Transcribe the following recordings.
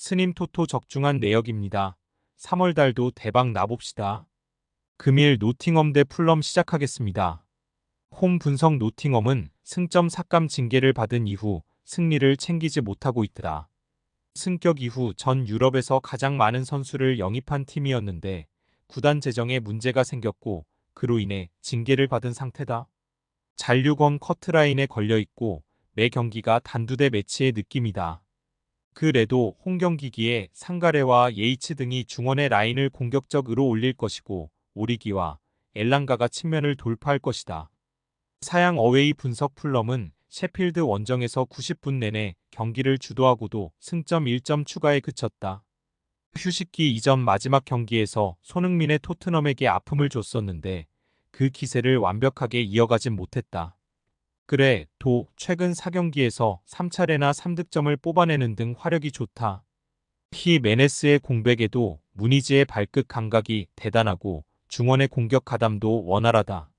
스님 토토 적중한 내역입니다. 3월 달도 대박 나봅시다. 금일 노팅엄 대 풀럼 시작하겠습니다. 홈 분석 노팅엄은 승점 삭감 징계를 받은 이후 승리를 챙기지 못하고 있더라. 승격 이후 전 유럽에서 가장 많은 선수를 영입한 팀이었는데 구단 재정에 문제가 생겼고 그로 인해 징계를 받은 상태다. 잔류검 커트라인에 걸려있고 매 경기가 단두대 매치의 느낌이다. 그 레도 홈경기기에 상가레와 예이츠 등이 중원의 라인을 공격적으로 올릴 것이고 오리기와 엘랑가가 측면을 돌파할 것이다. 사양 어웨이 분석 풀럼은 셰필드 원정에서 90분 내내 경기를 주도하고도 승점 1점 추가에 그쳤다. 휴식기 이전 마지막 경기에서 손흥민의 토트넘에게 아픔을 줬었는데 그 기세를 완벽하게 이어가진 못했다. 그래, 최근 4경기에서 3차례나 3득점을 뽑아내는 등 화력이 좋다. 히메네스의 공백에도 무니즈의 발끝 감각이 대단하고 중원의 공격 가담도 원활하다.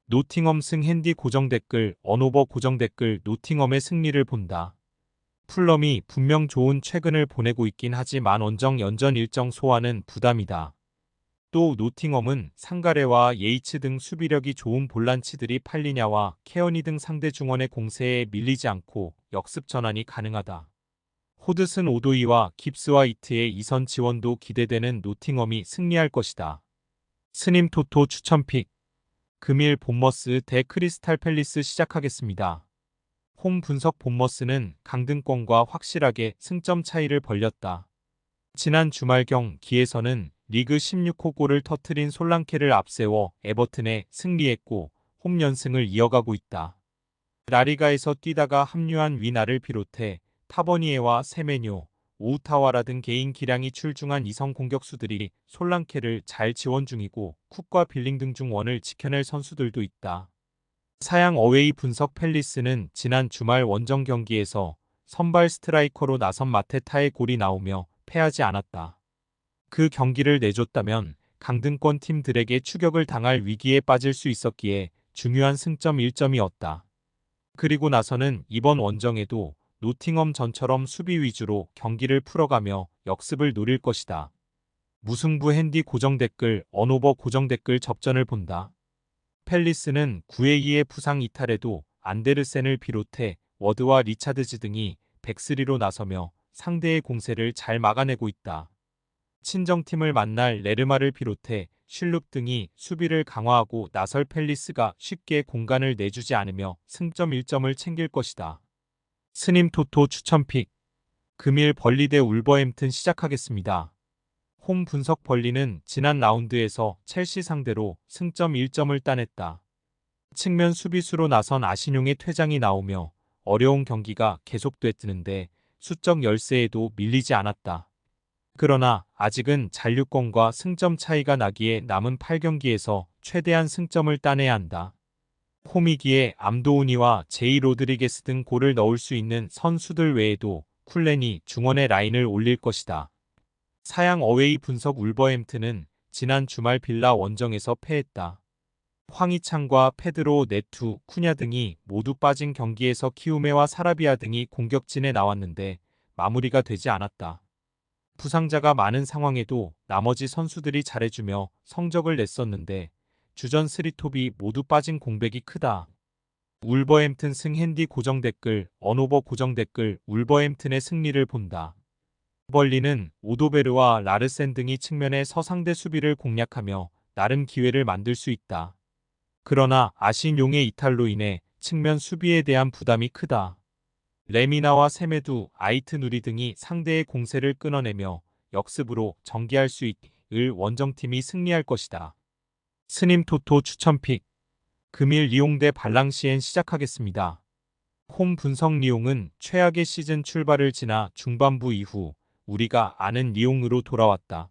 노팅엄 승 핸디 고정 댓글 언오버 고정 댓글 노팅엄의 승리를 본다. 풀럼이 분명 좋은 최근을 보내고 있긴 하지만 원정 연전 일정 소화는 부담이다. 또 노팅엄은 상가레와 예이츠 등 수비력이 좋은 볼란치들이 팔리냐와 케어니 등 상대 중원의 공세에 밀리지 않고 역습 전환이 가능하다. 호드슨 오도이와 깁스와 이트의 이선 지원도 기대되는 노팅엄이 승리할 것이다. 스님 토토 추천픽 금일 본머스 대 크리스탈 팰리스 시작하겠습니다. 홈 분석 본머스는 강등권과 확실하게 승점 차이를 벌렸다. 지난 주말 경기에서는 리그 16호 골을 터뜨린 솔랑케를 앞세워 에버튼에 승리했고 홈 연승을 이어가고 있다. 라리가에서 뛰다가 합류한 위나를 비롯해 타버니에와 세메뇨, 오우타와라 등 개인 기량이 출중한 이성 공격수들이 솔랑케를 잘 지원 중이고 쿡과 빌링 중 원을 지켜낼 선수들도 있다. 사양 어웨이 분석 팰리스는 지난 주말 원정 경기에서 선발 스트라이커로 나선 마테타의 골이 나오며 패하지 않았다. 그 경기를 내줬다면 강등권 팀들에게 추격을 당할 위기에 빠질 수 있었기에 중요한 승점 1점이었다. 그리고 나서는 이번 원정에도 노팅엄 전처럼 수비 위주로 경기를 풀어가며 역습을 노릴 것이다. 무승부 핸디 고정 댓글 언오버 고정 댓글 접전을 본다. 팰리스는 9회2의 부상 이탈에도 안데르센을 비롯해 워드와 리차드즈 등이 백스리로 나서며 상대의 공세를 잘 막아내고 있다. 친정팀을 만날 레르마를 비롯해 슐룹 등이 수비를 강화하고 나설 팰리스가 쉽게 공간을 내주지 않으며 승점 1점을 챙길 것이다. 스님 토토 추천픽 금일 벌리 대 울버햄튼 시작하겠습니다. 홈 분석 벌리는 지난 라운드에서 첼시 상대로 승점 1점을 따냈다. 측면 수비수로 나선 아신용의 퇴장이 나오며 어려운 경기가 계속됐는데 수적 열세에도 밀리지 않았다. 그러나 아직은 잔류권과 승점 차이가 나기에 남은 8경기에서 최대한 승점을 따내야 한다. 홈이기에 암도우니와 제이 로드리게스 등 골을 넣을 수 있는 선수들 외에도 쿨렌이 중원의 라인을 올릴 것이다. 사양 어웨이 분석 울버햄튼은 지난 주말 빌라 원정에서 패했다. 황희찬과 페드로 네투, 쿠냐 등이 모두 빠진 경기에서 키우메와 사라비아 등이 공격진에 나왔는데 마무리가 되지 않았다. 부상자가 많은 상황에도 나머지 선수들이 잘해주며 성적을 냈었는데 주전 3톱이 모두 빠진 공백이 크다. 울버햄튼 승 핸디 고정 댓글 언오버 고정 댓글 울버햄튼의 승리를 본다. 벌리는 오도베르와 라르센 등이 측면의 서상대 수비를 공략하며 나름 기회를 만들 수 있다. 그러나 아신용의 이탈로 인해 측면 수비에 대한 부담이 크다. 레미나와 세메두, 아이트 누리 등이 상대의 공세를 끊어내며 역습으로 전개할 수 있을 원정팀이 승리할 것이다. 스님 토토 추천픽 금일 리옹 대 발랑시엔 시작하겠습니다. 홈 분석 리옹은 최악의 시즌 출발을 지나 중반부 이후 우리가 아는 리옹으로 돌아왔다.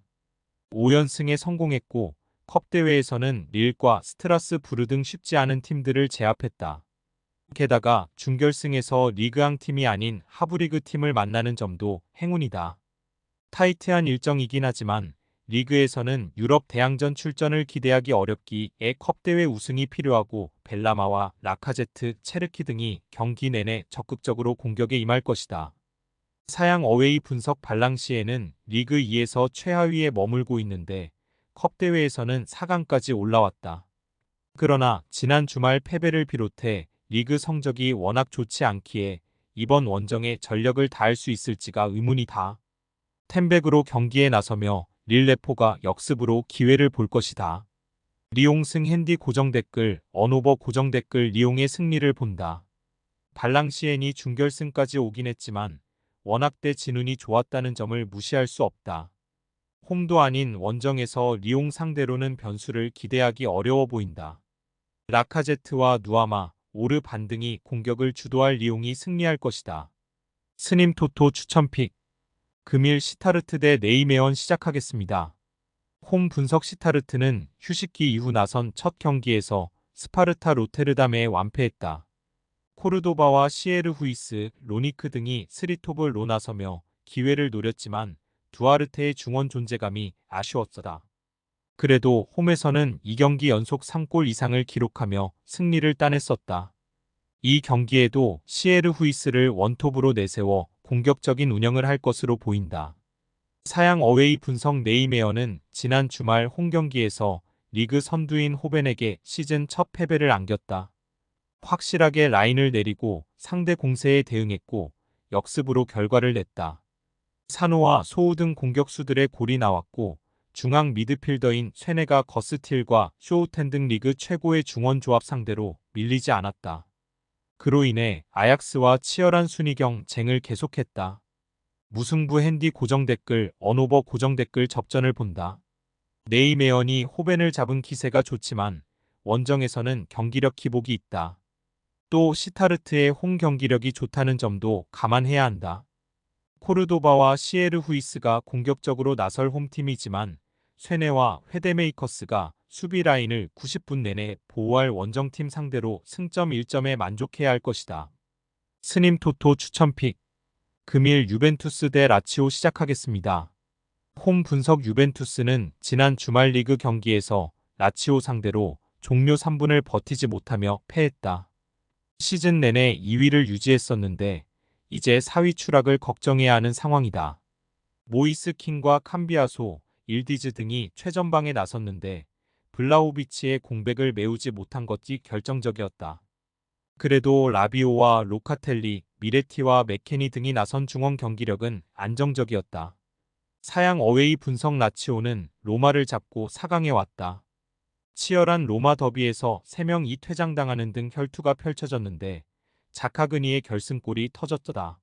5연승에 성공했고 컵대회에서는 릴과 스트라스부르 등 쉽지 않은 팀들을 제압했다. 게다가 준결승에서 리그왕 팀이 아닌 하브리그 팀을 만나는 점도 행운이다. 타이트한 일정이긴 하지만 리그에서는 유럽 대항전 출전을 기대하기 어렵기에 컵대회 우승이 필요하고 벨라마와 라카제트, 체르키 등이 경기 내내 적극적으로 공격에 임할 것이다. 사양 어웨이 분석 발랑시에는 리그 2에서 최하위에 머물고 있는데 컵 대회에서는 4강까지 올라왔다. 그러나 지난 주말 패배를 비롯해 리그 성적이 워낙 좋지 않기에 이번 원정에 전력을 다할 수 있을지가 의문이다. 텐백으로 경기에 나서며 릴레포가 역습으로 기회를 볼 것이다. 리옹승 핸디 고정 댓글 언오버 고정 댓글 리옹의 승리를 본다. 발랑시엔이 준결승까지 오긴 했지만 워낙 때 진운이 좋았다는 점을 무시할 수 없다. 홈도 아닌 원정에서 리옹 상대로는 변수를 기대하기 어려워 보인다. 라카제트와 누아마, 오르 반등이 공격을 주도할 리옹이 승리할 것이다. 스님 토토 추천픽 금일 시타르트 대 네이메언 시작하겠습니다. 홈 분석 시타르트는 휴식기 이후 나선 첫 경기에서 스파르타 로테르담에 완패했다. 코르도바와 시에르 후이스, 로니크 등이 스리톱을 나서며 기회를 노렸지만 두아르테의 중원 존재감이 아쉬웠다. 그래도 홈에서는 2경기 연속 3골 이상을 기록하며 승리를 따냈었다. 이 경기에도 시에르 후이스를 원톱으로 내세워 공격적인 운영을 할 것으로 보인다. 사양 어웨이 분석 네이메어는 지난 주말 홈경기에서 리그 선두인 호벤에게 시즌 첫 패배를 안겼다. 확실하게 라인을 내리고 상대 공세에 대응했고 역습으로 결과를 냈다. 산호와 소우 등 공격수들의 골이 나왔고 중앙 미드필더인 쇠네가 거스틸과 쇼우텐 등 리그 최고의 중원 조합 상대로 밀리지 않았다. 그로 인해 아약스와 치열한 순위 경쟁을 계속했다. 무승부 핸디 고정 댓글 언오버 고정 댓글 접전을 본다. 네이메언이 호벤을 잡은 기세가 좋지만 원정에서는 경기력 기복이 있다. 또 시타르트의 홈 경기력이 좋다는 점도 감안해야 한다. 코르도바와 시에르 후이스가 공격적으로 나설 홈팀이지만 쇠네와 회데메이커스가 수비 라인을 90분 내내 보호할 원정팀 상대로 승점 1점에 만족해야 할 것이다. 스님 토토 추천픽 금일 유벤투스 대 라치오 시작하겠습니다. 홈 분석 유벤투스는 지난 주말 리그 경기에서 라치오 상대로 종료 3분을 버티지 못하며 패했다. 시즌 내내 2위를 유지했었는데 이제 4위 추락을 걱정해야 하는 상황이다. 모이스 킹과 캄비아소, 일디즈 등이 최전방에 나섰는데 블라호비치의 공백을 메우지 못한 것이 결정적이었다. 그래도 라비오와 로카텔리, 미레티와 맥케니 등이 나선 중원 경기력은 안정적이었다. 사양 어웨이 분석 라치오는 로마를 잡고 4강에 왔다. 치열한 로마 더비에서 3명이 퇴장당하는 등 혈투가 펼쳐졌는데 자카그니의 결승골이 터졌다.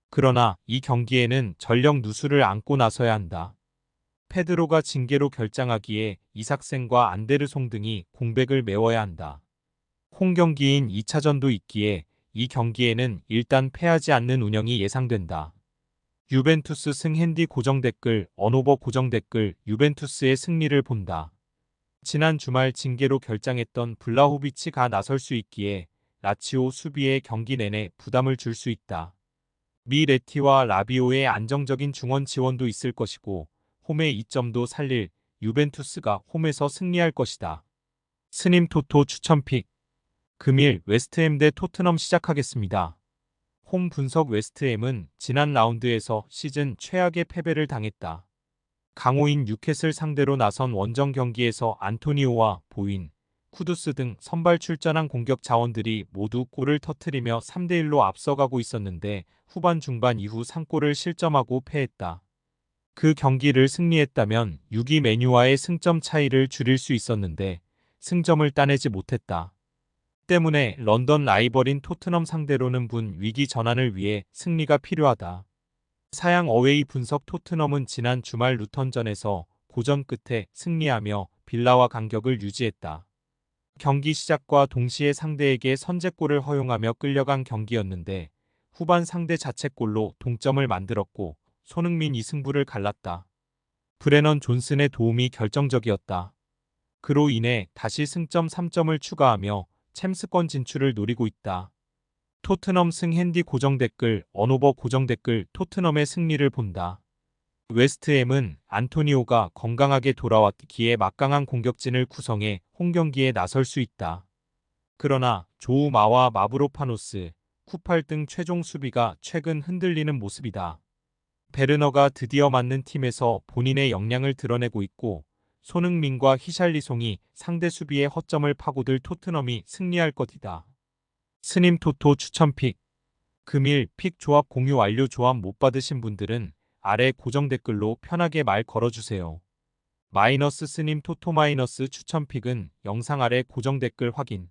그러나 이 경기에는 전력 누수를 안고 나서야 한다. 페드로가 징계로 결장하기에 이삭센과 안데르송 등이 공백을 메워야 한다. 홈경기인 2차전도 있기에 이 경기에는 일단 패하지 않는 운영이 예상된다. 유벤투스 승 핸디 고정 댓글 언오버 고정 댓글 유벤투스의 승리를 본다. 지난 주말 징계로 결장했던 블라호비치가 나설 수 있기에 라치오 수비에 경기 내내 부담을 줄 수 있다. 미레티와 라비오의 안정적인 중원 지원도 있을 것이고 홈의 이점도 살릴 유벤투스가 홈에서 승리할 것이다. 스님 토토 추천픽 금일 웨스트햄 대 토트넘 시작하겠습니다. 홈 분석 웨스트햄은 지난 라운드에서 시즌 최악의 패배를 당했다. 강호인 뉴캐슬 상대로 나선 원정 경기에서 안토니오와 보인, 쿠두스 등 선발 출전한 공격 자원들이 모두 골을 터뜨리며 3대1로 앞서가고 있었는데 후반 중반 이후 3골을 실점하고 패했다. 그 경기를 승리했다면 6위 메뉴와의 승점 차이를 줄일 수 있었는데 승점을 따내지 못했다. 때문에 런던 라이벌인 토트넘 상대로는 분 위기 전환을 위해 승리가 필요하다. 사양 어웨이 분석 토트넘은 지난 주말 루턴전에서 고전 끝에 승리하며 빌라와 간격을 유지했다. 경기 시작과 동시에 상대에게 선제골을 허용하며 끌려간 경기였는데 후반 상대 자책골로 동점을 만들었고 손흥민이 승부를 갈랐다. 브레넌 존슨의 도움이 결정적이었다. 그로 인해 다시 승점 3점을 추가하며 챔스권 진출을 노리고 있다. 토트넘 승 핸디 고정 댓글 언오버 고정 댓글 토트넘의 승리를 본다. 웨스트햄은 안토니오가 건강하게 돌아왔기에 막강한 공격진을 구성해 홈경기에 나설 수 있다. 그러나 조우마와 마브로파노스, 쿠팔 등 최종 수비가 최근 흔들리는 모습이다. 베르너가 드디어 맞는 팀에서 본인의 역량을 드러내고 있고 손흥민과 히샬리송이 상대 수비의 허점을 파고들 토트넘이 승리할 것이다. 스님 토토 추천픽. 금일 픽 조합 공유 완료. 조합 못 받으신 분들은 아래 고정 댓글로 편하게 말 걸어주세요. 마이너스 스님 토토 마이너스 추천픽은 영상 아래 고정 댓글 확인.